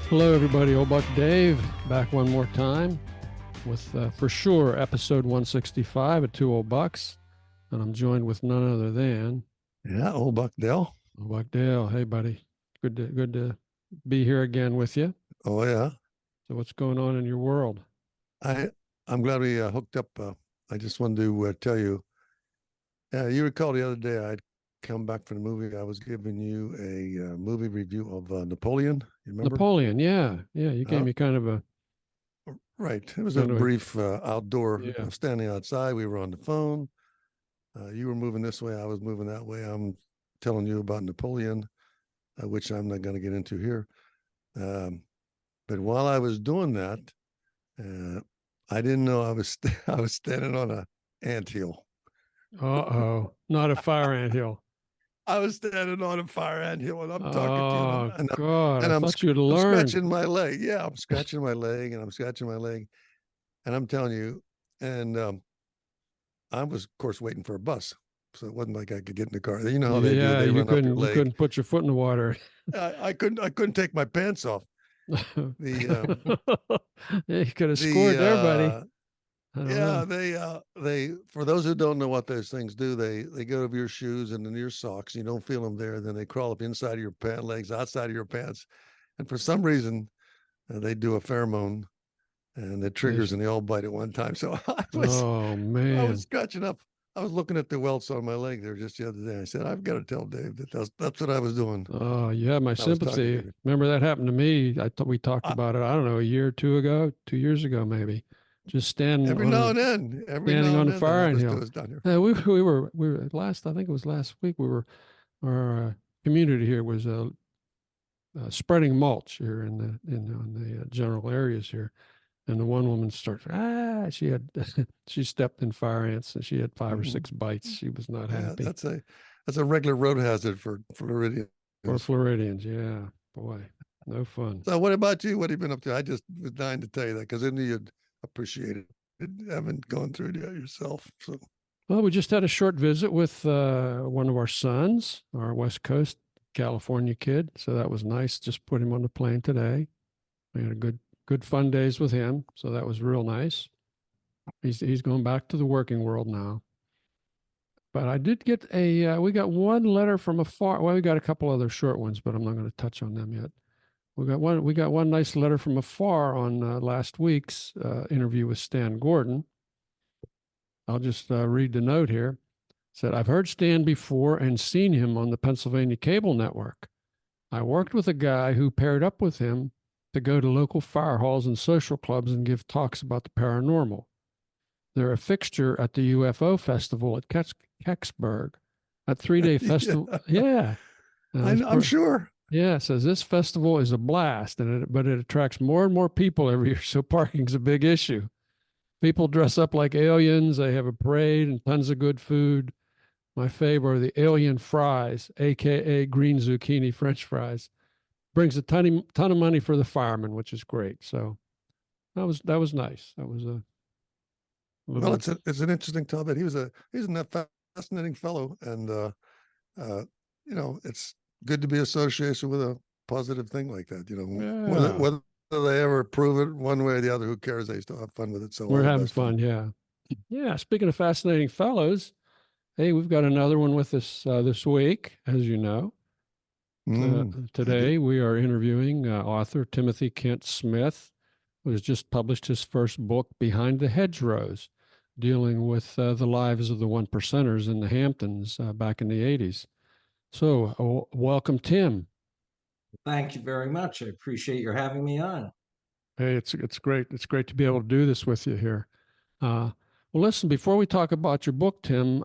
Hello, everybody. Old Buck Dave back one more time with, for sure, episode 165 at Two Old Bucks. And I'm joined with none other than Yeah, old Buck Dell. Old Buck Dale. Hey, buddy. Good to be here again with you. Oh yeah, So what's going on in your world? I I'm glad we hooked up. I just wanted to tell you. You recall the other day I'd come back from the movie. I was giving you a movie review of Napoleon. You remember? Napoleon. Yeah. Yeah. You gave Uh, me kind of a, right. It was a kind of a, brief outdoor. I yeah. was standing outside. We were on the phone. You were moving this way. I was moving that way. I'm telling you about Napoleon, which I'm not going to get into here. Um, but while I was doing that, uh, I didn't know I was standing on a anthill. Uh-oh. Not a fire ant hill. I was standing on a fire ant hill and I'm talking to you and Oh, God. I and I'm thought you'd I'm learned. scratching my leg. Yeah, I'm scratching my leg and I'm scratching my leg. And I'm telling you, and I was of course waiting for a bus. So it wasn't like I could get in the car. You know how they do, Yeah. they You run up your couldn't, you leg. couldn't put your foot in the water. I couldn't take my pants off. The Yeah, you could have the scored there, buddy. I don't yeah, know. they for those who don't know what those things do, they go over your shoes and then your socks. You don't feel them there. Then they crawl up inside of your pant legs, outside of your pants, and for some reason they do a pheromone and it triggers and they all bite at one time. So Oh I was man. scratching up. I was looking at the welts on my leg there just the other day. I said, I've got to tell Dave that that's what I was doing. Oh, you have my I was talking to sympathy. you. Remember that happened to me. I thought we talked I, about it. I don't know, a year or two ago, 2 years ago, maybe. Just every standing now on and the then that fire ant happens to hill. us down here. We were last. I think it was last week. Our community here was spreading mulch here in the general areas here. And the one woman starts, she had, she stepped in fire ants and she had five or Mm-hmm. six bites. She was not Yeah, happy. that's a regular road hazard for Floridians. For Floridians, yeah, boy, no fun. So, what about you? What have you been up to? I just was dying to tell you that because I knew you'd appreciate it. You haven't gone through it yet yourself. So, Well, we just had a short visit with one of our sons, our West Coast California kid. So that was nice. Just put him on the plane today. We had a good fun days with him. So that was real nice. He's going back to the working world now. But I did get we got one letter from afar. Well, we got a couple other short ones, but I'm not going to touch on them yet. We got one nice letter from afar on last week's interview with Stan Gordon. I'll just read the note here. It said, I've heard Stan before and seen him on the Pennsylvania cable network. I worked with a guy who paired up with him to go to local fire halls and social clubs and give talks about the paranormal. They're a fixture at the UFO festival at Kecksburg. That 3 day festival. yeah, Yeah. I'm sure. Yeah, it says this festival is a blast, but it attracts more and more people every year, so parking's a big issue. People dress up like aliens. They have a parade and tons of good food. My favorite are the alien fries, aka green zucchini French fries. Brings a ton of money for the firemen, which is great. So that was nice. That was a Well, little. it's an interesting topic. He's a fascinating fellow, and uh, it's good to be associated with a positive thing like that. Yeah, Whether they ever prove it one way or the other, who cares? They still have fun with it. So we're all the having best to them. fun. Yeah, yeah. Speaking of fascinating fellows, hey, we've got another one with us this week, as you know. I do. Today we are interviewing author Timothy Kent Smith, who has just published his first book, Behind the Hedgerows, dealing with the lives of the one percenters in the Hamptons back in the 80s. So, welcome, Tim. Thank you very much. I appreciate your having me on. Hey, it's great. It's great to be able to do this with you here. Well, listen, before we talk about your book, Tim,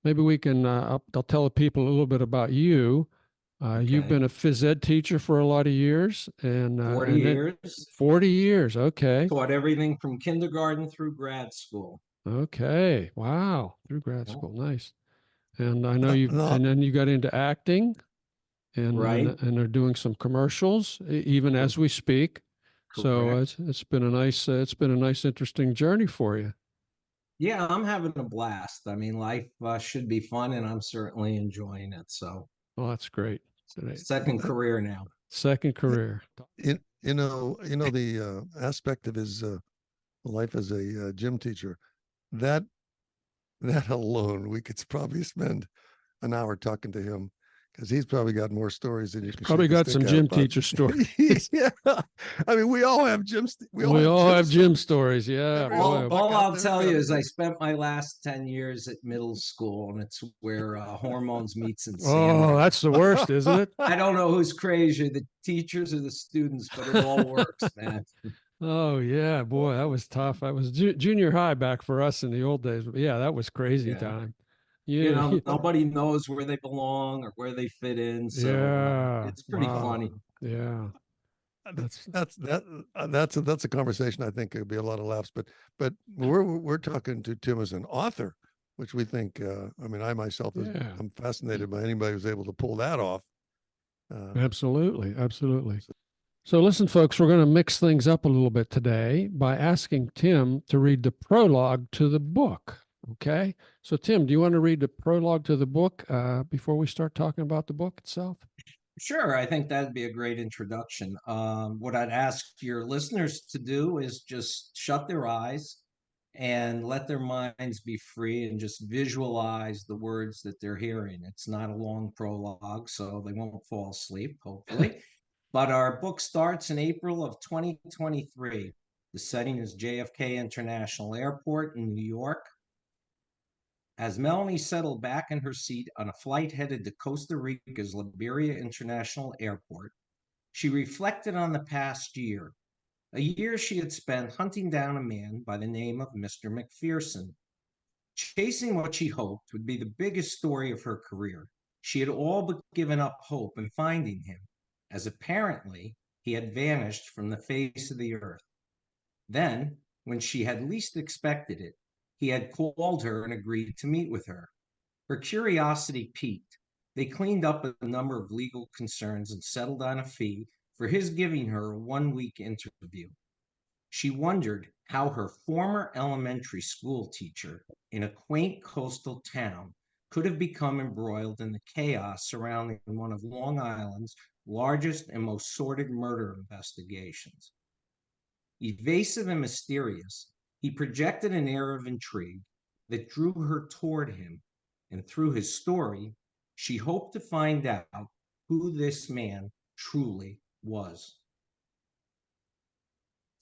maybe we can, I'll tell the people a little bit about you. You've Okay. been a phys ed teacher for a lot of years, 40 and then years, 40 years. Okay. taught everything from kindergarten through grad school. Okay. Wow. Through grad Yep. school. Nice. And I know No, and then you got into acting Right? and are doing some commercials even Cor- as we speak. So Correct. it's been a nice, interesting journey for you. Yeah, I'm having a blast. I mean, life should be fun, and I'm certainly enjoying it. So, Well, that's great. Great. second career now. Second career. The aspect of his life as a gym teacher, that alone, we could probably spend an hour talking to him, because he's probably got more stories than you can Probably shake a got stick some at, gym probably. teacher stories. Yeah, I mean, we all have gym. We all have gym stories. Yeah, Every old boy. buck All out I'll there's tell got you a is I thing. spent my last 10 years at middle school, and it's where hormones meets Oh, insanity. that's the worst, isn't it? I don't know who's crazier, the teachers or the students, but it all works, man. Oh yeah, boy, that was tough. That was junior high back for us in the old days. But yeah, that was crazy Yeah. time. You Yeah, know, nobody knows where they belong or where they fit in. So yeah. it's pretty Wow. funny. Yeah, that's That's a conversation. I think it'd be a lot of laughs. But we're talking to Tim as an author, which we think. I mean, I myself yeah. I'm fascinated by anybody who's able to pull that off. Absolutely, absolutely. So listen, folks, we're going to mix things up a little bit today by asking Tim to read the prologue to the book. Okay. So Tim, do you want to read the prologue to the book before we start talking about the book itself? Sure, I think that'd be a great introduction. What I'd ask your listeners to do is just shut their eyes and let their minds be free and just visualize the words that they're hearing. It's not a long prologue, so they won't fall asleep, hopefully. But our book starts in April of 2023. The setting is JFK International Airport in New York. As Melanie settled back in her seat on a flight headed to Costa Rica's Liberia International Airport, she reflected on the past year, a year she had spent hunting down a man by the name of Mr. McPherson. Chasing what she hoped would be the biggest story of her career, she had all but given up hope in finding him, as apparently he had vanished from the face of the earth. Then, when she had least expected it, he had called her and agreed to meet with her. Her curiosity piqued. They cleaned up a number of legal concerns and settled on a fee for his giving her a 1 week interview. She wondered how her former elementary school teacher in a quaint coastal town could have become embroiled in the chaos surrounding one of Long Island's largest and most sordid murder investigations. Evasive and mysterious, he projected an air of intrigue that drew her toward him, and through his story, she hoped to find out who this man truly was.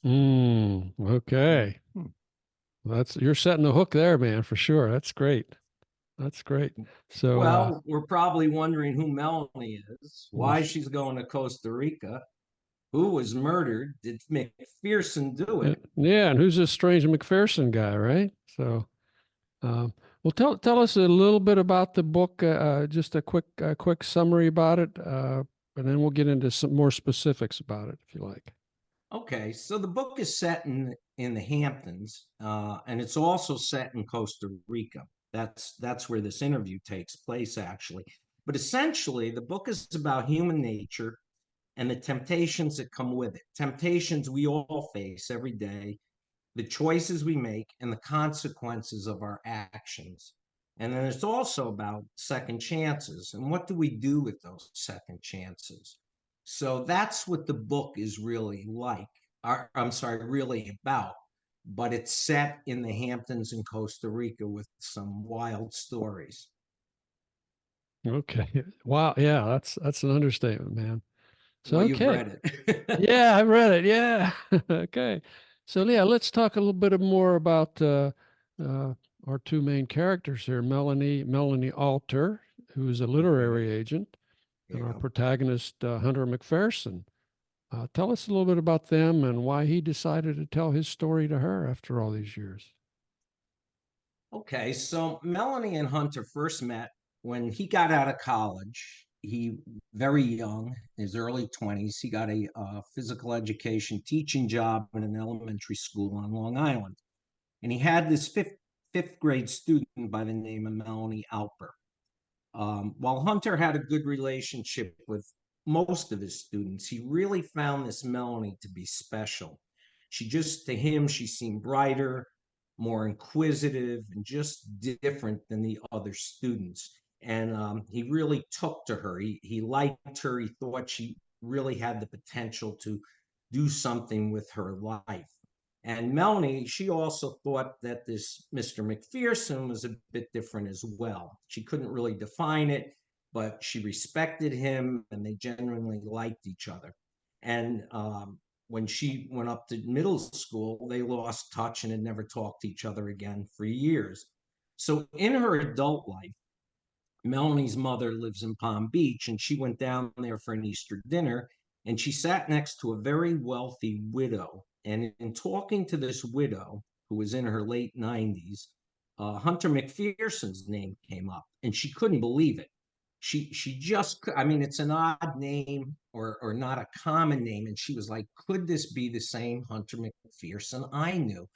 Okay. You're setting the hook there, man, for sure. That's great. That's great. So, Well, we're probably wondering who Melanie is, why she's going to Costa Rica, who was murdered, did McPherson do it? yeah, and who's this strange McPherson guy, right? So, well, tell us a little bit about the book, just a quick summary about it, and then we'll get into some more specifics about it, if you like. Okay, so the book is set in the Hamptons, and it's also set in Costa Rica. That's where this interview takes place, actually. But essentially, the book is about human nature and the temptations that come with it. Temptations we all face every day, the choices we make, and the consequences of our actions. And then it's also about second chances and what do we do with those second chances. So that's what the book is really like. I'm sorry, really about. But it's set in the Hamptons in Costa Rica with some wild stories. Okay. Wow. Yeah, that's an understatement, man. So, Well, you've okay. read it. Yeah, I read it. Yeah. Okay. So, yeah, let's talk a little bit more about our two main characters here, Melanie Alter, who's a literary agent, and our Yeah. protagonist, Hunter McPherson. Tell us a little bit about them and why he decided to tell his story to her after all these years. Okay, so Melanie and Hunter first met when he got out of college. He very young, in his early 20s. He got a physical education teaching job in an elementary school on Long Island, and he had this fifth grade student by the name of Melanie Alper. While Hunter had a good relationship with most of his students, he really found this Melanie to be special. To him, she seemed brighter, more inquisitive, and just different than the other students. And he really took to her. He liked her. He thought she really had the potential to do something with her life. And Melanie, she also thought that this Mr. McPherson was a bit different as well. She couldn't really define it, but she respected him and they genuinely liked each other. And when she went up to middle school, they lost touch and had never talked to each other again for years. So in her adult life, Melanie's mother lives in Palm Beach, and she went down there for an Easter dinner, and she sat next to a very wealthy widow. And in talking to this widow, who was in her late 90s, Hunter McPherson's name came up, and she couldn't believe it. She just, I mean, it's an odd name or not a common name, and she was like, could this be the same Hunter McPherson I knew?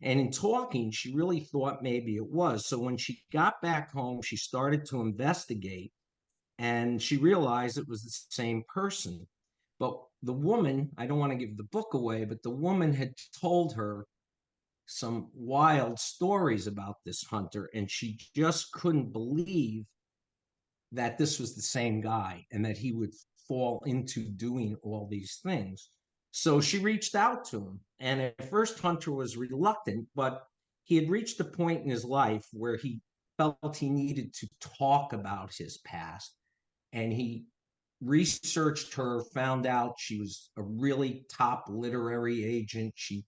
And in talking, she really thought maybe it was. So when she got back home, she started to investigate and she realized it was the same person. But the woman, I don't want to give the book away, but the woman had told her some wild stories about this hunter, and she just couldn't believe that this was the same guy and that he would fall into doing all these things. So she reached out to him. And at first, Hunter was reluctant, but he had reached a point in his life where he felt he needed to talk about his past. And he researched her, found out she was a really top literary agent. She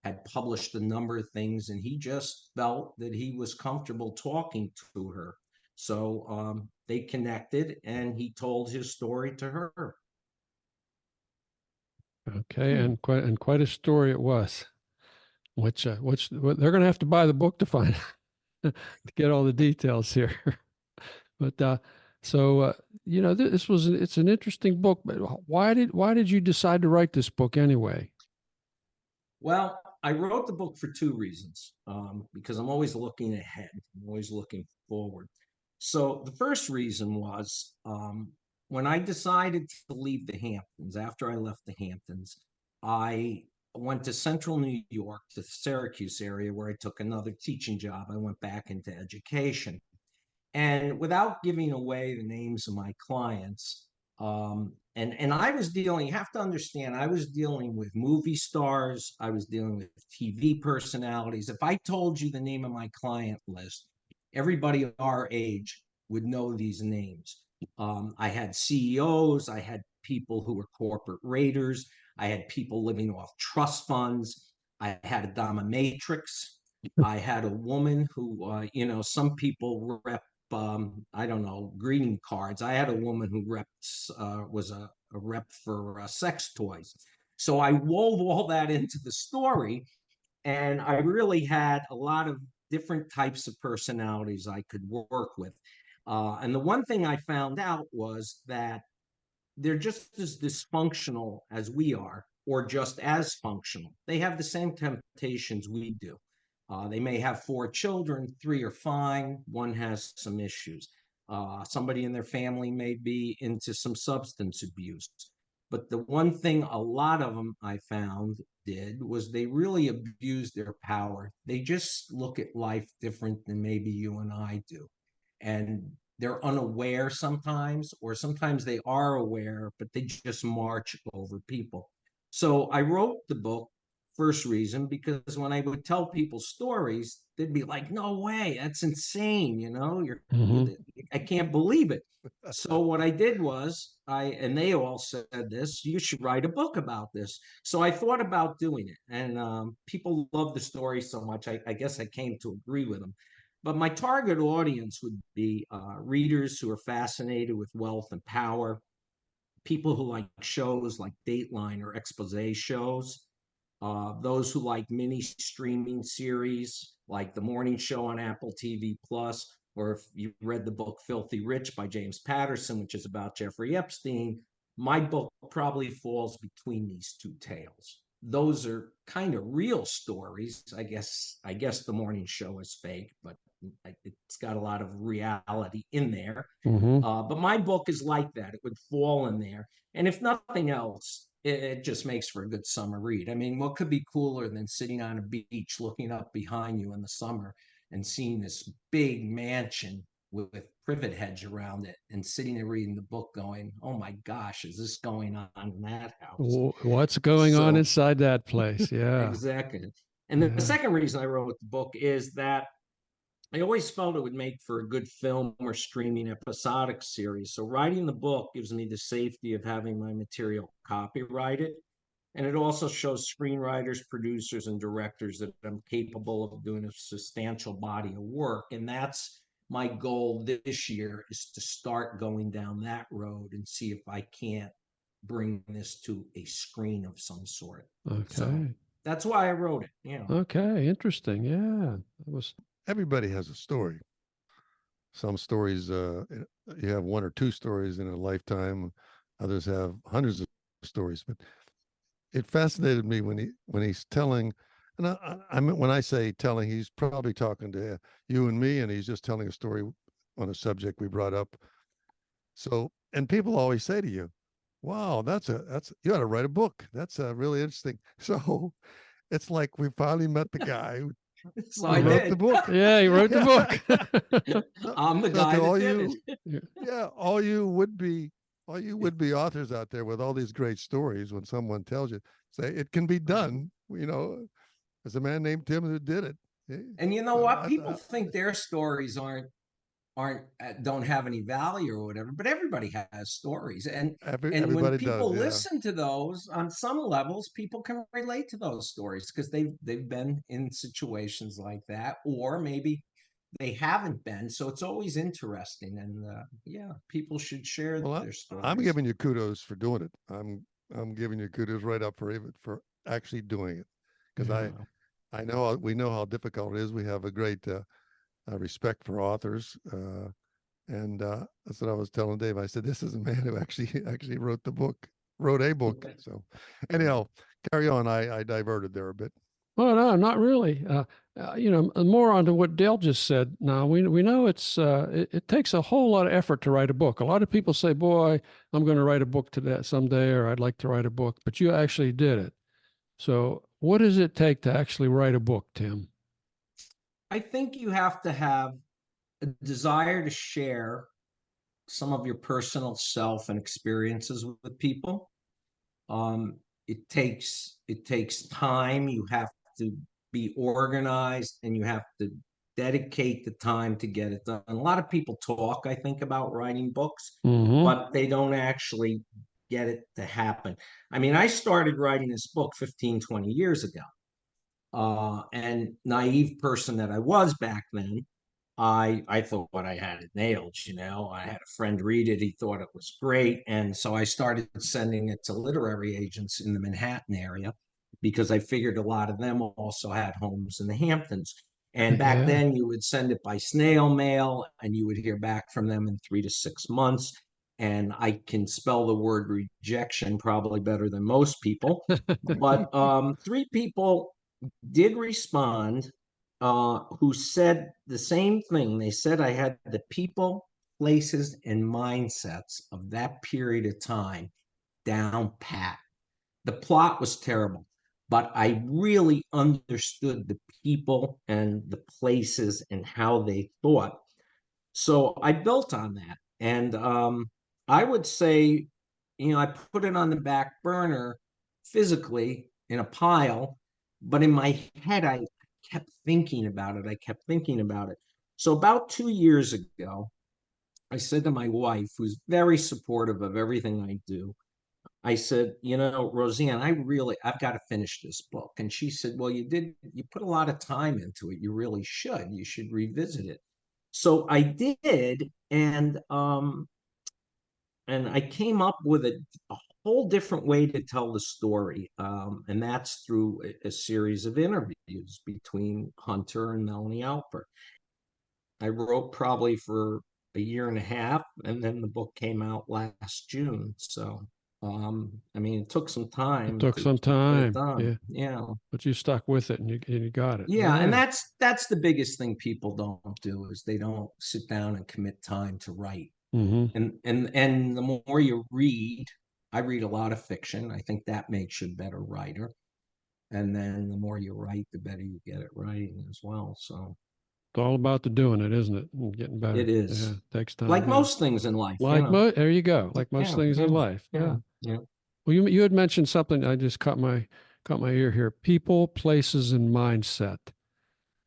had published a number of things, and he just felt that he was comfortable talking to her. So they connected, and he told his story to her. Okay, and quite a story it was. Which they're going to have to buy the book to find to get all the details here. But you know, it's an interesting book. But why did you decide to write this book anyway? Well, I wrote the book for two reasons. Because I'm always looking ahead, I'm always looking forward. So the first reason was when I decided to leave the Hamptons, after I left the Hamptons, I went to central New York, to the Syracuse area, where I took another teaching job. I went back into education. And without giving away the names of my clients, and I was dealing, you have to understand, I was dealing with movie stars, I was dealing with TV personalities. If I told you the name of my client list, everybody our age would know these names. I had CEOs, I had people who were corporate raiders, I had people living off trust funds, I had a dominatrix, I had a woman who, you know, some people rep I don't know, greeting cards. I had a woman who was a rep for sex toys. So I wove all that into the story, and I really had a lot of different types of personalities I could work with. And the one thing I found out was that they're just as dysfunctional as we are, or just as functional. They have the same temptations we do. They may have four children, three are fine, one has some issues. Somebody in their family may be into some substance abuse. But the one thing a lot of them I found did was they really abused their power. They just look at life different than maybe you and I do. And they're unaware sometimes, or sometimes they are aware, but they just march over people. So I wrote the book, first reason, because when I would tell people stories, they'd be like, no way, that's insane. You know, Mm-hmm. I can't believe it. So what I did was and they all said this, you should write a book about this. So I thought about doing it, and people love the story so much. I guess I came to agree with them. But my target audience would be readers who are fascinated with wealth and power, people who like shows like Dateline or expose shows, those who like mini streaming series like The Morning Show on Apple TV Plus, or if you read the book Filthy Rich by James Patterson, which is about Jeffrey Epstein, my book probably falls between these two tales. Those are kind of real stories. I guess The Morning Show is fake, but it's got a lot of reality in there. Mm-hmm. But my book is like that. It would fall in there. And if nothing else, it just makes for a good summer read. I mean, what could be cooler than sitting on a beach looking up behind you in the summer and seeing this big mansion with privet hedge around it and sitting there reading the book going, oh my gosh, is this going on in that house? What's going on So inside that place? Yeah. exactly. And the Yeah. second reason I wrote the book is that I always felt it would make for a good film or streaming episodic series. So writing the book gives me the safety of having my material copyrighted. And it also shows screenwriters, producers, and directors that I'm capable of doing a substantial body of work. And that's my goal this year, is to start going down that road and see if I can't bring this to a screen of some sort. So Okay. that's why I wrote it. Okay. Interesting. Yeah. That was. Everybody has a story. Some stories, you have one or two stories in a lifetime. Others have hundreds of stories. But it fascinated me when he's telling, and I mean, when I say telling, he's probably talking to you and me, and he's just telling a story on a subject we brought up. So, and people always say to you, "Wow, that's you ought to write a book. That's really interesting." So, it's like we finally met the guy who So who I wrote the did. book. Yeah. He wrote the book. I'm the So guy to that all did you, it. yeah, all you would be authors out there with all these great stories, when someone tells you, say it can be done, there's a man named Tim who did it. And you know So what? People think their stories aren't don't have any value or whatever, but everybody has stories. And when everybody does, people yeah. listen to those, on some levels, people can relate to those stories because they've been in situations like that, or maybe they haven't been. So it's always interesting, and yeah, people should share Well, their I'm stories. giving you kudos for doing it. I'm giving you kudos right up for actually doing it, because Yeah. I know we know how difficult it is. We have a great respect for authors. And that's what I was telling Dave. I said, "This is a man who actually wrote a book." So, anyhow, carry on. I diverted there a bit. Well, no, not really. More onto what Dale just said. Now we know it takes a whole lot of effort to write a book. A lot of people say, "Boy, I'm going to write a book today someday," or "I'd like to write a book," but you actually did it. So, what does it take to actually write a book, Tim? I think you have to have a desire to share some of your personal self and experiences with people. Um, it takes time. You have to be organized, and you have to dedicate the time to get it done. A lot of people talk, I think, about writing books, Mm-hmm. but they don't actually get it to happen. I mean, I started writing this book 15, 20 years ago. And naive person that I was back then, I thought I had it nailed. I had a friend read it. He thought it was great. And so I started sending it to literary agents in the Manhattan area because I figured a lot of them also had homes in the Hamptons. And back Yeah. then, you would send it by snail mail and you would hear back from them in 3 to 6 months. And I can spell the word rejection probably better than most people. But three people did respond, who said the same thing. They said I had the people, places, and mindsets of that period of time down pat. The plot was terrible, but I really understood the people and the places and how they thought. So I built on that. And I would say, I put it on the back burner physically in a pile, but in my head, I kept thinking about it. I kept thinking about it. So about 2 years ago, I said to my wife, who's very supportive of everything I do, I said, Roseanne, I've got to finish this book. And she said, well, you put a lot of time into it. You really should. You should revisit it. So I did, and I came up with a whole different way to tell the story, and that's through a series of interviews between Hunter and Melanie Alpert. I wrote probably for a year and a half, and then the book came out last June. So, I mean, it took some It time took to some get it time. done. Yeah. Yeah. But you stuck with it, and you got it. Yeah, and Yeah. that's the biggest thing people don't do, is they don't sit down and commit time to write. Mm-hmm. And the more you read, I read a lot of fiction. I think that makes you a better writer. And then the more you write, the better you get at writing as well. So It's all about the doing it, isn't it? And getting better. It is. Yeah, takes time. Like yeah. most things in life, you Like know. there you go. Like most Yeah, things in yeah, life. Yeah. yeah. Well, you had mentioned something. I just caught my ear here. People, places, and mindset.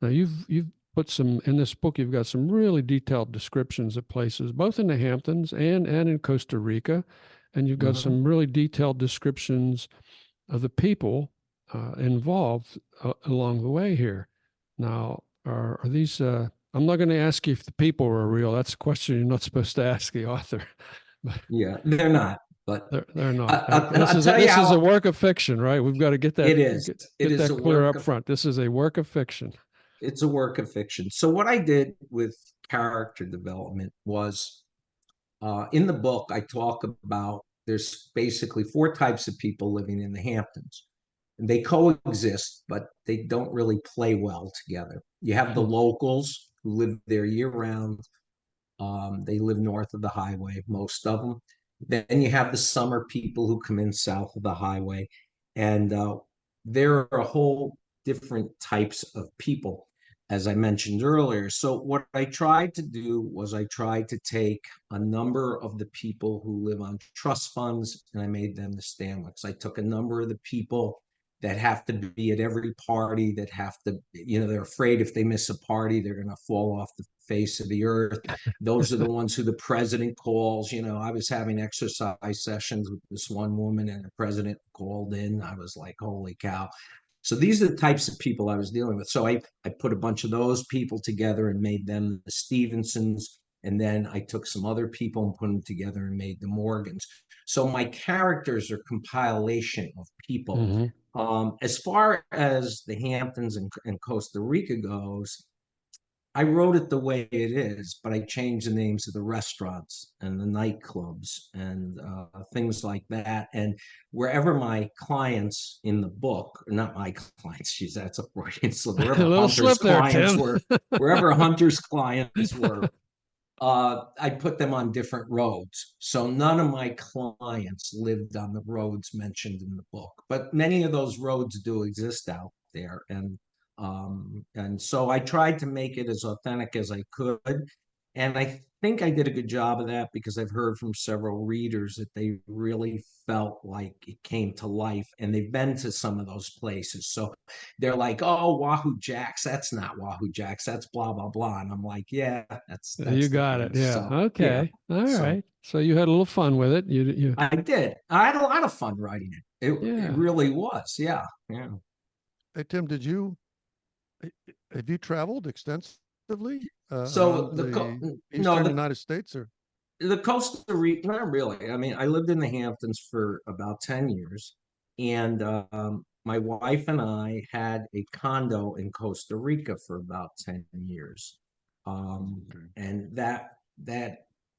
Now you've put some in this book. You've got some really detailed descriptions of places, both in the Hamptons and in Costa Rica, and you've got Mhm. some really detailed descriptions of the people involved along the way here. Now, are these? I'm not going to ask you if the people are real. That's a question you're not supposed to ask the author. But Yeah, they're not, but they're not. I, This I'll is a, tell you this is a how work of fiction, right? We've got to get that it is. It get is a that clear work up of front. This is a work of fiction. it's a work of fiction. So what I did with character development was in the book I talk about there's basically four types of people living in the Hamptons. And they coexist, but they don't really play well together. You have the locals who live there year round. They live north of the highway, most of them. Then you have the summer people who come in south of the highway, and there are a whole different types of people, as I mentioned earlier. So what I tried to do was I tried to take a number of the people who live on trust funds, and I made them the Stanwicks. I took a number of the people that have to be at every party, that have to, they're afraid if they miss a party, they're going to fall off the face of the earth. Those are the ones who the president calls. I was having exercise sessions with this one woman, and the president called in. I was like, holy cow. So these are the types of people I was dealing with. So I put a bunch of those people together and made them the Stevensons. And then I took some other people and put them together and made the Morgans. So my characters are compilation of people. Mm-hmm. As far as the Hamptons and Costa Rica goes, I wrote it the way it is, but I changed the names of the restaurants and the nightclubs and things like that. And wherever my clients in the book, not my clients, geez, that's a Freudian slip. A Wherever little Hunter's slip there, clients Tim. were, wherever Hunter's clients were, I put them on different roads. So none of my clients lived on the roads mentioned in the book, but many of those roads do exist out there. And so I tried to make it as authentic as I could. And I think I did a good job of that because I've heard from several readers that they really felt like it came to life and they've been to some of those places. So they're like, oh, Wahoo Jacks, that's not Wahoo Jacks, that's blah, blah, blah. And I'm like, yeah, that's You the got it. place. Yeah. So, yeah. Okay. All So right. So you had a little fun with it. You I did. I had a lot of fun writing it. It yeah. really was. Yeah. Yeah. Hey, Tim, have you traveled extensively So around the no, eastern United States, or? the Costa Rica, not really. I mean, I lived in the Hamptons for about 10 years, and my wife and I had a condo in Costa Rica for about 10 years. And that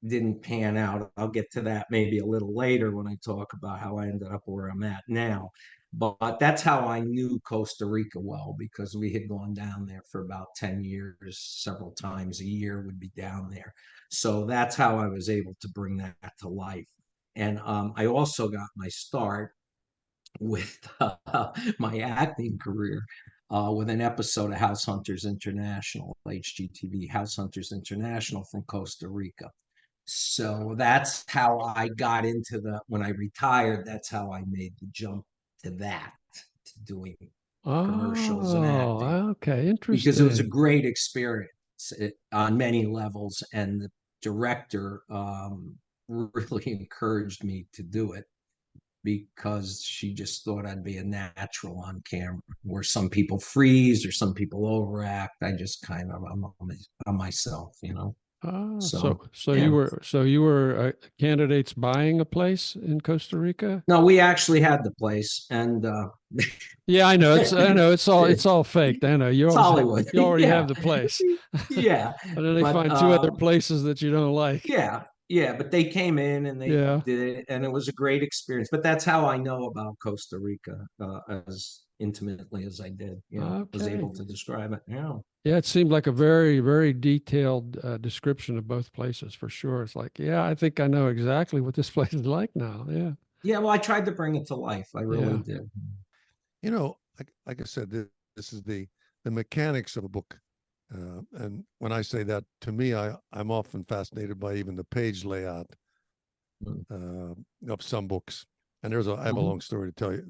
didn't pan out. I'll get to that maybe a little later when I talk about how I ended up where I'm at now. But that's how I knew Costa Rica well, because we had gone down there for about 10 years, several times a year would be down there. So that's how I was able to bring that to life. And I also got my start with my acting career with an episode of House Hunters International, HGTV House Hunters International from Costa Rica. So that's how I got into when I retired, that's how I made the jump to that, to doing commercials and acting, Oh, okay. because it was a Interesting. great experience on many levels. And the director really encouraged me to do it because she just thought I'd be a natural on camera, where some people freeze or some people overact. I just kind of, I'm myself. Ah, So, so yeah. you were candidates buying a place in Costa Rica? No, we actually had the place, and Yeah, I know. I know it's all faked. I know. it's Hollywood. You already Yeah. have the place. Yeah. And then they But find two other places that you don't like. yeah, yeah, but they came in and they Yeah. did it, and it was a great experience. But that's how I know about Costa Rica as intimately as I did. Was Okay. able to describe it. Yeah. Yeah, it seemed like a very, very detailed description of both places for sure. It's like, yeah, I think I know exactly what this place is like now. Yeah. Yeah, well, I tried to bring it to life. I really Yeah. did. Like I said, this is the mechanics of a book. And when I say that, to me, I'm often fascinated by even the page layout of some books. And I have a long story to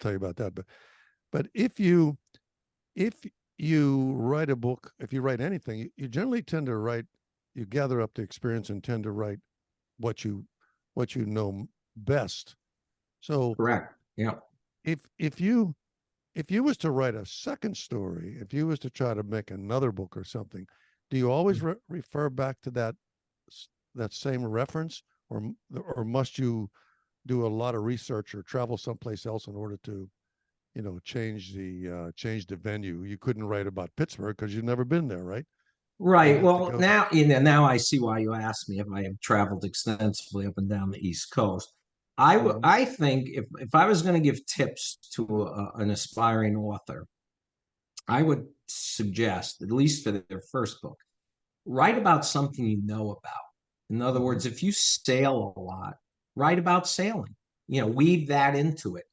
tell you about that. But if you write a book, if you write anything, you generally tend to write, you gather up the experience and tend to write what you know best. So Correct. Yeah. If you was to write a second story, if you was to try to make another book or something, do you always refer back to that same reference, or must you do a lot of research or travel someplace else in order to, change the venue? You couldn't write about Pittsburgh because you've never been there, right? Right. Well, now, now I see why you asked me if I have traveled extensively up and down the East Coast. I think if I was going to give tips to an aspiring author, I would suggest, at least for their first book, write about something you know about. In other words, if you sail a lot, write about sailing. Weave that into it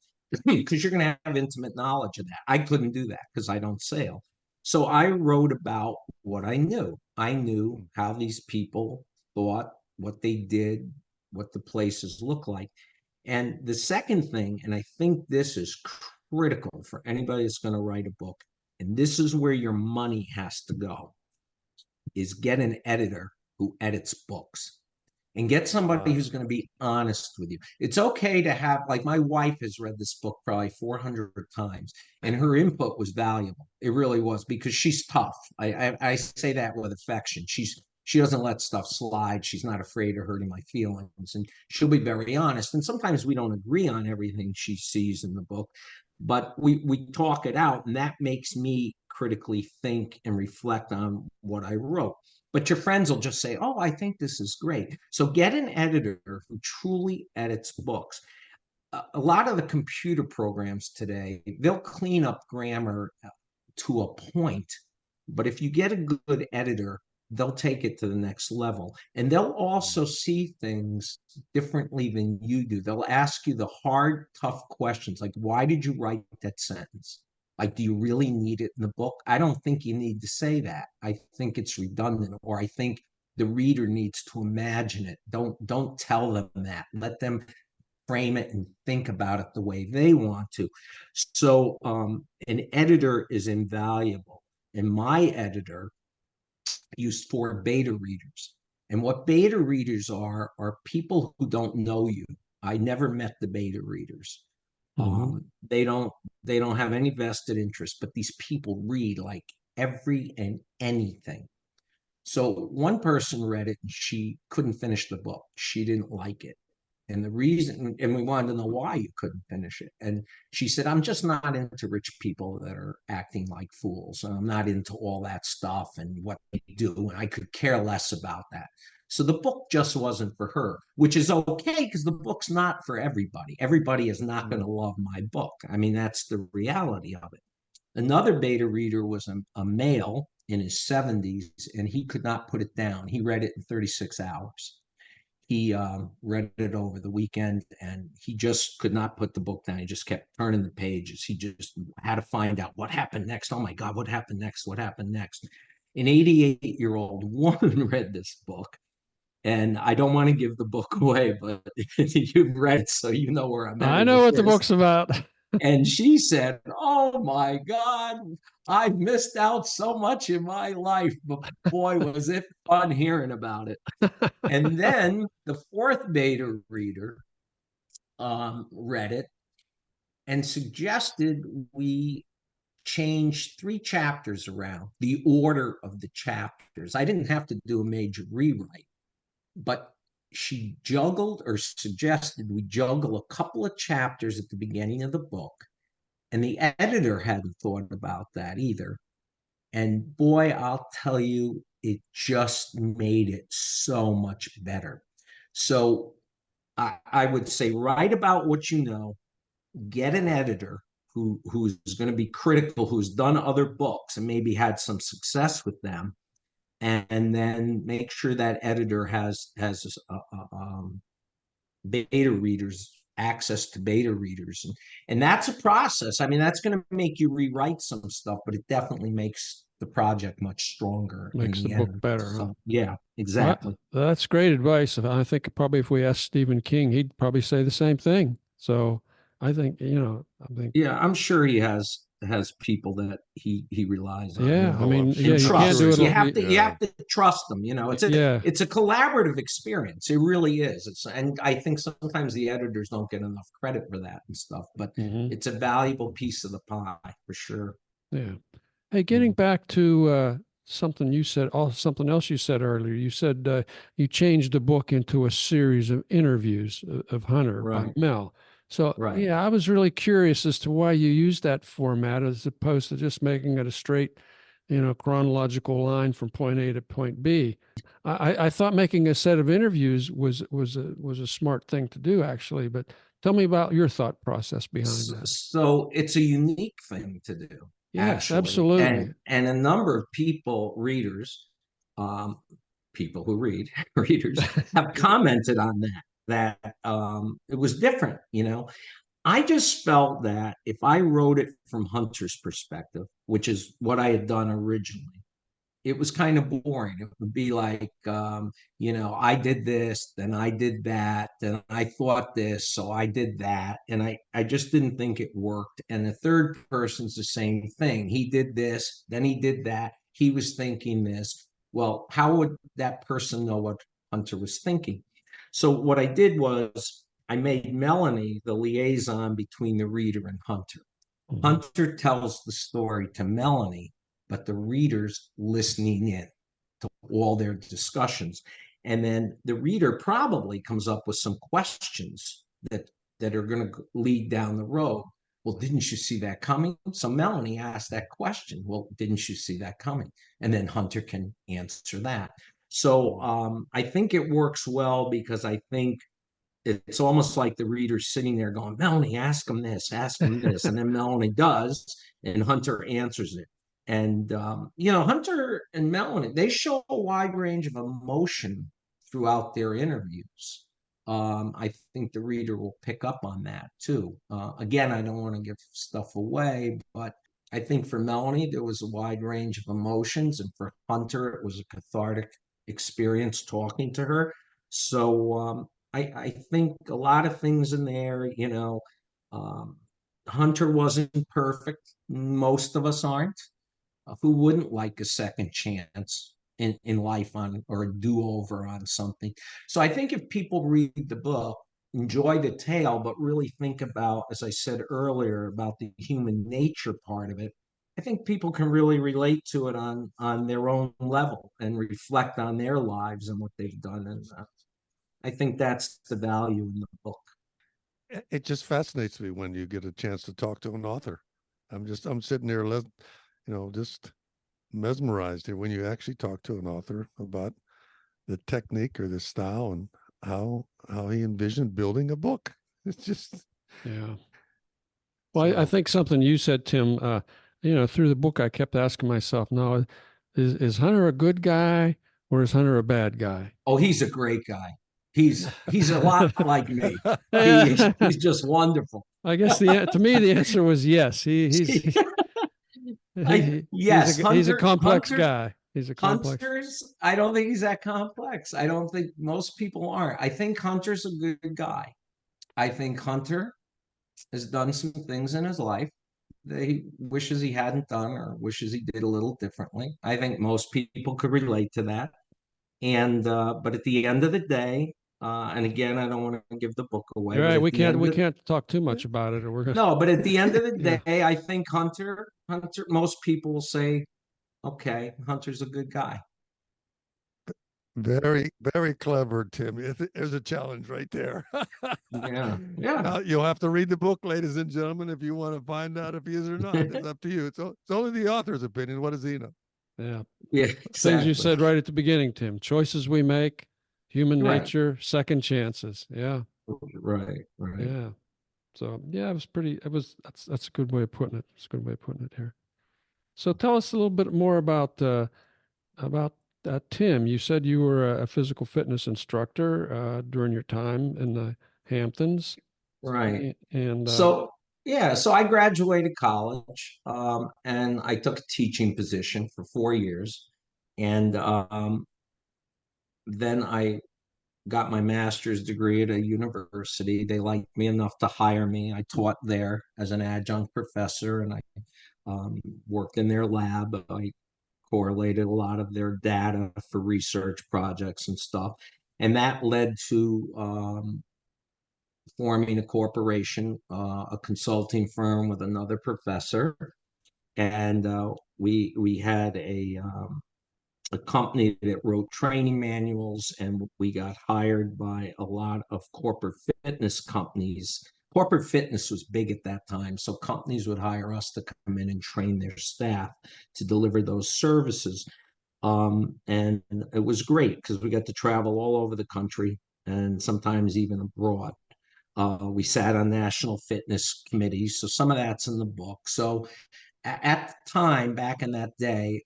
because you're going to have intimate knowledge of that. I couldn't do that because I don't sail. So I wrote about what I knew. I knew how these people thought, what they did, what the places look like. And the second thing, and I think this is critical for anybody that's going to write a book, and this is where your money has to go, is get an editor who edits books and get somebody who's going to be honest with you. It's okay to have, like, my wife has read this book probably 400 times, and her input was valuable. It really was, because she's tough. I say that with affection. She doesn't let stuff slide. She's not afraid of hurting my feelings, and she'll be very honest. And sometimes we don't agree on everything she sees in the book, but we talk it out, and that makes me critically think and reflect on what I wrote. But your friends will just say, "Oh, I think this is great." So get an editor who truly edits books. A lot of the computer programs today, they'll clean up grammar to a point, but if you get a good editor, they'll take it to the next level. And they'll also see things differently than you do. They'll ask you the hard, tough questions, like, why did you write that sentence? Like, do you really need it in the book? I don't think you need to say that. I think it's redundant, or I think the reader needs to imagine it. Don't tell them that. Let them frame it and think about it the way they want to. So an editor is invaluable. And my editor used 4 beta readers. And what beta readers are people who don't know you. I never met the beta readers. They don't have any vested interest, but these people read like every and anything. So one person read it and she couldn't finish the book. She didn't like it. And the reason, and we wanted to know why you couldn't finish it. And she said, "I'm just not into rich people that are acting like fools. And I'm not into all that stuff and what they do. And I could care less about that." So the book just wasn't for her, which is okay, because the book's not for everybody. Everybody is not going to love my book. I mean, that's the reality of it. Another beta reader was a male in his 70s, and he could not put it down. He read it in 36 hours. He read it over the weekend, and he just could not put the book down. He just kept turning the pages. He just had to find out what happened next. Oh my God, what happened next? What happened next? An 88-year-old woman read this book, and I don't want to give the book away, but you've read it, so you know where I'm at. I know what the book's about. And she said, "Oh my God, I've missed out so much in my life, but boy, was it fun hearing about it." And then the 4th beta reader read it and suggested we change 3 chapters around, the order of the chapters. I didn't have to do a major rewrite, but she juggled, or suggested we juggle a couple of chapters at the beginning of the book. And the editor hadn't thought about that either. And boy, I'll tell you, it just made it so much better. So I would say, write about what you know, get an editor who's going to be critical, who's done other books and maybe had some success with them, and then make sure that editor has beta readers, access to beta readers. And that's a process. I mean, that's going to make you rewrite some stuff, but it definitely makes the project much stronger in Makes the the book end. better, huh? So, yeah, Well, exactly. that's great advice. I think probably if we asked Stephen King, he'd probably say the same thing. So I think, I think, Yeah, I'm sure he has people that he relies on, yeah, I Oh, mean, and yeah, you can't trusts. do it You all. have to you Yeah. have to trust them. Yeah. It's a collaborative experience. It really is. And I think sometimes the editors don't get enough credit for that and stuff, but Mhm. it's a valuable piece of the pie for sure. Yeah. Hey, getting back to something you said, something else you said earlier. You said you changed the book into a series of interviews of Hunter by Right, Mel. So, right. yeah, I was really curious as to why you used that format as opposed to just making it a straight, chronological line from point A to point B. I thought making a set of interviews was a smart thing to do, actually. But tell me about your thought process behind that. So it's a unique thing to do, Yes, actually, absolutely. and a number of people, readers, um, people who read, readers, have commented on that it was different. I just felt that if I wrote it from Hunter's perspective, which is what I had done originally, it was kind of boring. It would be like, I did this, then I did that, then I thought this, so I did that. And I just didn't think it worked. And the third person's the same thing. He did this, then he did that. He was thinking this. Well, how would that person know what Hunter was thinking? So what I did was I made Melanie the liaison between the reader and Hunter. Mhm. Hunter tells the story to Melanie, but the reader's listening in to all their discussions. And then the reader probably comes up with some questions that are going to lead down the road. Well, didn't you see that coming? So Melanie asked that question. Well, didn't you see that coming? And then Hunter can answer that. So I think it works well because I think it's almost like the reader's sitting there going, Melanie, ask him this. And then Melanie does, and Hunter answers it. And, Hunter and Melanie, they show a wide range of emotion throughout their interviews. I think the reader will pick up on that too. Again, I don't want to give stuff away, but I think for Melanie, there was a wide range of emotions. And for Hunter, it was a cathartic experience talking to her. So I think a lot of things in there, um, Hunter wasn't perfect. Most of us aren't. Who wouldn't like a second chance in life or a do-over on something? So I think if people read the book, enjoy the tale, but really think about, as I said earlier, about the human nature part of it, I think people can really relate to it on their own level and reflect on their lives and what they've done. And I think that's the value in the book. It just fascinates me when you get a chance to talk to an author. I'm sitting there, just mesmerized here when you actually talk to an author about the technique or the style and how he envisioned building a book. It's just, Yeah. Well, I so think something you said, Tim, through the book, I kept asking myself, now, is Hunter a good guy or is Hunter a bad guy? Oh, he's a great guy. He's a lot like me. Yeah. He's just wonderful. I guess to me, the answer was yes. Yes, He's a complex guy. He's a complex. Hunter's. I don't think he's that complex. I don't think most people are. I think Hunter's a good guy. I think Hunter has done some things in his life that he wishes he hadn't done or wishes he did a little differently. I think most people could relate to that. And but at the end of the day, and again, I don't want to give the book away, You're but right. at We the can't end we of can't talk too much about it, or we're gonna. no, but at the end of the Yeah. day, I think Hunter, most people will say, okay, Hunter's a good guy. very, very clever, Tim. There's a challenge right there. Yeah, yeah, Now you'll have to read the book, ladies and gentlemen, if you want to find out if he is or not. It's up to you. It's only the author's opinion. What does he know? Yeah. yeah, Things you exactly. said right at the beginning, Tim. Choices we make, human Right, nature, second chances. Yeah. right. Yeah. So yeah, that's a good way of putting it. It's a good way of putting it here. So tell us a little bit more about Tim. You said you were a physical fitness instructor during your time in the Hamptons, Right. and So Yeah, so I graduated college, and I took a teaching position for 4 years, and then I got my master's degree at a university. They liked me enough to hire me. I taught there as an adjunct professor, and I um, worked in their lab. I correlated a lot of their data for research projects and stuff, and that led to forming a corporation, a consulting firm with another professor, and we had a company that wrote training manuals, and we got hired by a lot of corporate fitness companies. Corporate fitness was big at that time, so companies would hire us to come in and train their staff to deliver those services. And it was great because we got to travel all over the country and sometimes even abroad. We sat on national fitness committees, so some of that's in the book. So at the time, back in that day,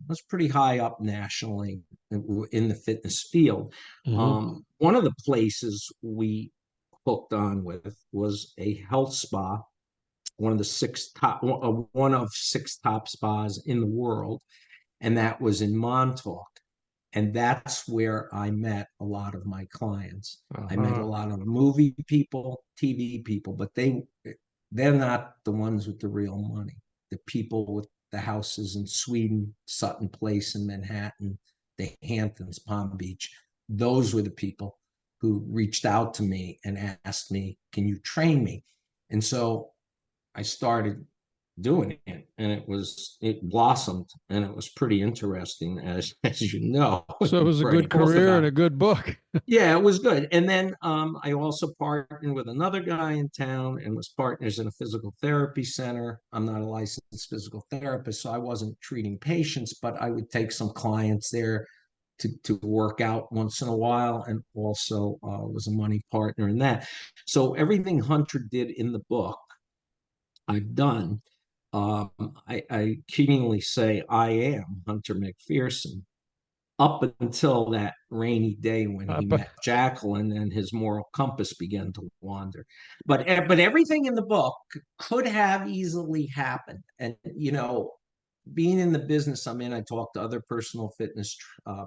was pretty high up nationally in the fitness field. Hmm. One of the places we hooked on with was a health spa, one of six top spas in the world, and that was in Montauk. And that's where I met a lot of my clients. I met a Uh-huh. lot of movie people, TV people, but they're not the ones with the real money. The people with the houses in Sweden, Sutton Place in Manhattan, the Hamptons, Palm Beach. Those were the people who reached out to me and asked me, "Can you train me?" And so I started doing it, and it blossomed, and it was pretty interesting, as you know. So it was a For any good both career and about a good book. Yeah, it was good. And then I also partnered with another guy in town and was partners in a physical therapy center. I'm not a licensed physical therapist, so I wasn't treating patients, but I would take some clients there to work out once in a while, and also was a money partner in that. So everything Hunter did in the book, I've done. I keenly say I am Hunter McPherson up until that rainy day when Uh, he but met Jacqueline and his moral compass began to wander. But everything in the book could have easily happened. And being in the business I'm in, I talk to other personal fitness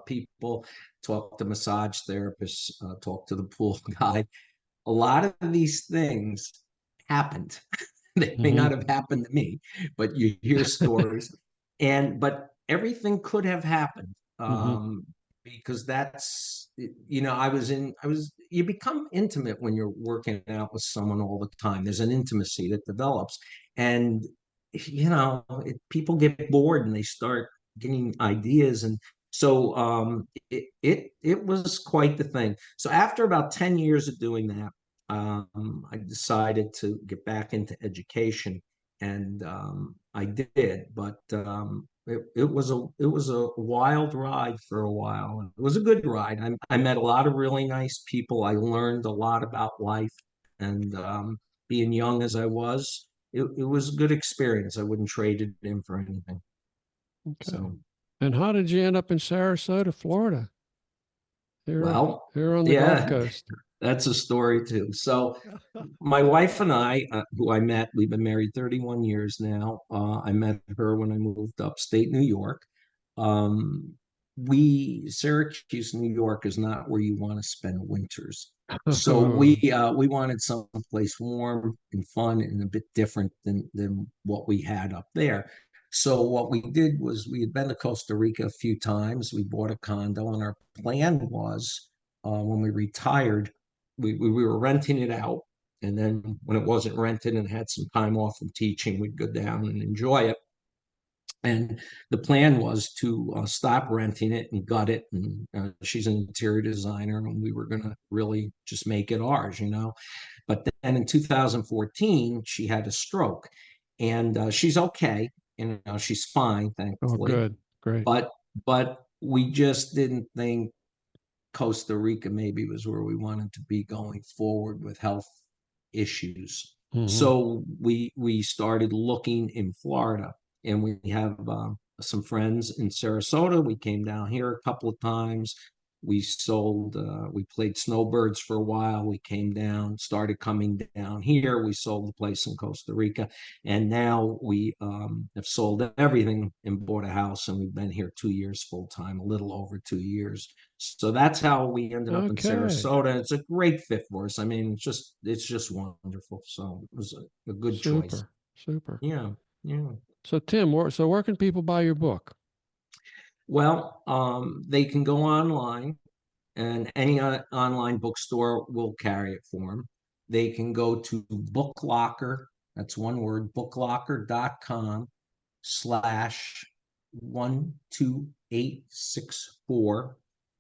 people, talk to massage therapists, talk to the pool guy. A lot of these things happened. They may not mhm. have happened to me, but you hear stories, but everything could have happened, Hmm. because you become intimate when you're working out with someone all the time. There's an intimacy that develops, and people get bored and they start getting ideas, and so it was quite the thing. So after about 10 years of doing that, I decided to get back into education, and I did. But it was a wild ride for a while. It was a good ride. I met a lot of really nice people. I learned a lot about life, and being young as I was, it was a good experience. I wouldn't trade it in for anything. Okay. So, And how did you end up in Sarasota, Florida? Here, well, here on the Gulf yeah, Coast. that's a story too. So my wife and I, who I met, we've been married 31 years now. I met her when I moved upstate New York. Um, Syracuse, New York is not where you want to spend winters. So we wanted someplace warm and fun and a bit different than what we had up there. So what we did was we had been to Costa Rica a few times. We bought a condo, and our plan was, when we retired, we were renting it out. And then when it wasn't rented and had some time off from teaching, we'd go down and enjoy it. And the plan was to stop renting it and gut it. And she's an interior designer, and we were going to really just make it ours. But then in 2014, she had a stroke, and she's okay. She's fine, Oh, thankfully. good. Great. But we just didn't think Costa Rica maybe was where we wanted to be going forward with health issues. Hmm. So we started looking in Florida, and we have some friends in Sarasota. We came down here a couple of times. We sold, we played snowbirds for a while. We came down, started coming down here. We sold the place in Costa Rica. And now we have sold everything and bought a house. And we've been here 2 years full time, a little over 2 years. So that's how we ended up in Okay. Sarasota. It's a great fit for us. I mean, it's just wonderful. So it was a good choice. Super. Yeah. Yeah. So Tim, where can people buy your book? Well, they can go online, and any online bookstore will carry it for them. They can go to BookLocker, that's one word, booklocker.com/12864,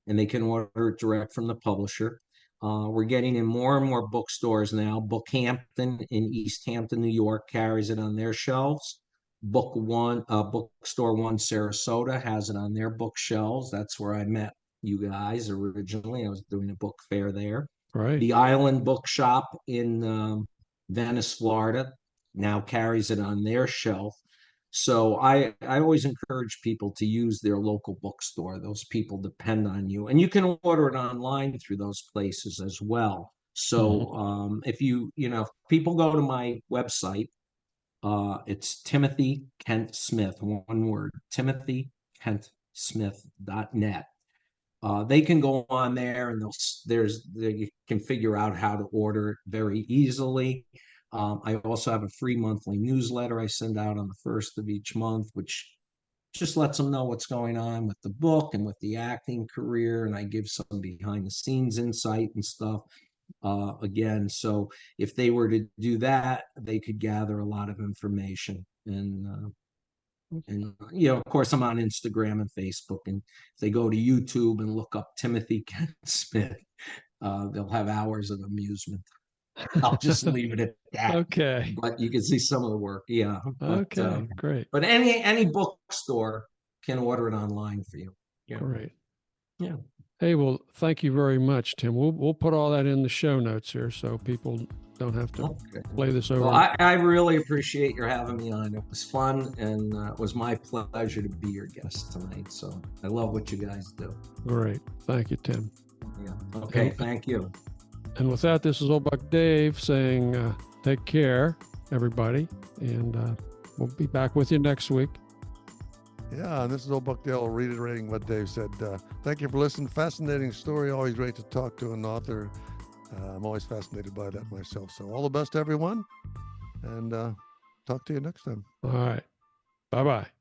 and they can order it direct from the publisher. We're getting in more and more bookstores now. Bookhampton in East Hampton, New York carries it on their shelves. Bookstore One Sarasota has it on their bookshelves. That's where I met you guys originally. I was doing a book fair there. Right. The Island Bookshop in Venice, Florida, now carries it on their shelf. So I always encourage people to use their local bookstore. Those people depend on you, and you can order it online through those places as well. So if if people go to my website, it's Timothy Kent Smith, one word, TimothyKentSmith.net. They can go on there and you can figure out how to order it very easily. I also have a free monthly newsletter I send out on the first of each month, which just lets them know what's going on with the book and with the acting career. And I give some behind the scenes insight and stuff. Again, so if they were to do that, they could gather a lot of information. And of course, I'm on Instagram and Facebook. And if they go to YouTube and look up Timothy Kent Smith, they'll have hours of amusement. I'll just leave it at that. Okay. But you can see some of the work. Yeah. Okay. Great. But any bookstore can order it online for you. Yeah. Great. Yeah. Hey, well, thank you very much, Tim. We'll put all that in the show notes here so people don't have to play this over. Well, I really appreciate your having me on. It was fun, and it was my pleasure to be your guest tonight. So I love what you guys do. Great. Thank you, Tim. Yeah. Okay. Thank you. And with that, this is Old Buck Dave saying take care, everybody. And we'll be back with you next week. Yeah, and this is Old Buck Dale reiterating what Dave said. Thank you for listening. Fascinating story. Always great to talk to an author. I'm always fascinated by that myself. So all the best, everyone. And talk to you next time. All right. Bye-bye.